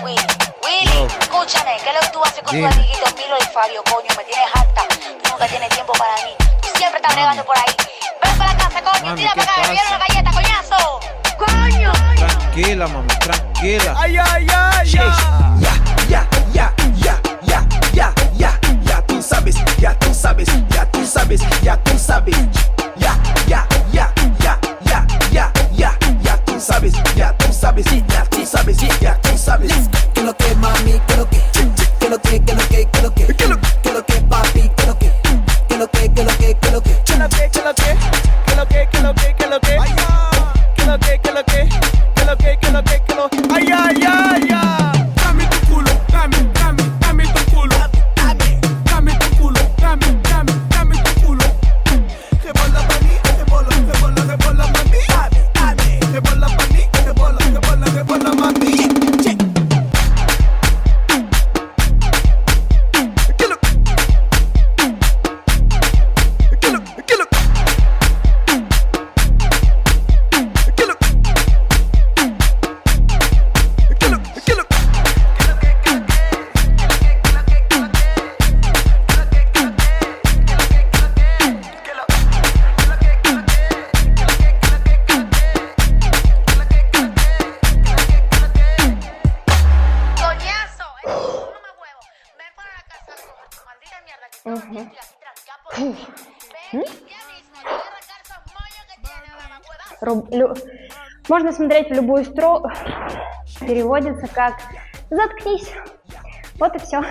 Willy, escúchame, ¿qué es lo que tú haces con tu amiguito Milo y Fabio, coño? Me tienes harta, tú nunca tienes tiempo para mí, tú siempre estás bregando por ahí. Ven para la casa, coño, Mami, tira ¿qué para acá, me dieron pasa? una galleta, coñazo. ¡Coño! Tranquila, mami, tranquila. Ay, ay, ay, Ya tú sabes, ya tú sabes, ya tú sabes, ya tú sabes. Ya tú sabes, ya tú sabes, ya tú sabes, ya tú sabes. Que lo que mami, que lo que, que lo que, que lo que, que lo que, que lo que papi, que lo que, que lo que, que lo que, que lo que, que lo que, que lo que, que lo que, que lo que, que lo que, que lo que, que lo que, que lo que, que lo que, que lo, ay, ay, ay, ay. Dame tu culo, dame tu culo, dame tu culo, dame tu culo. Rebola pa' mí, rebola mami, rebola pa' mí, rebola mami. Можно смотреть в любую строку, переводится как «заткнись». Вот и все.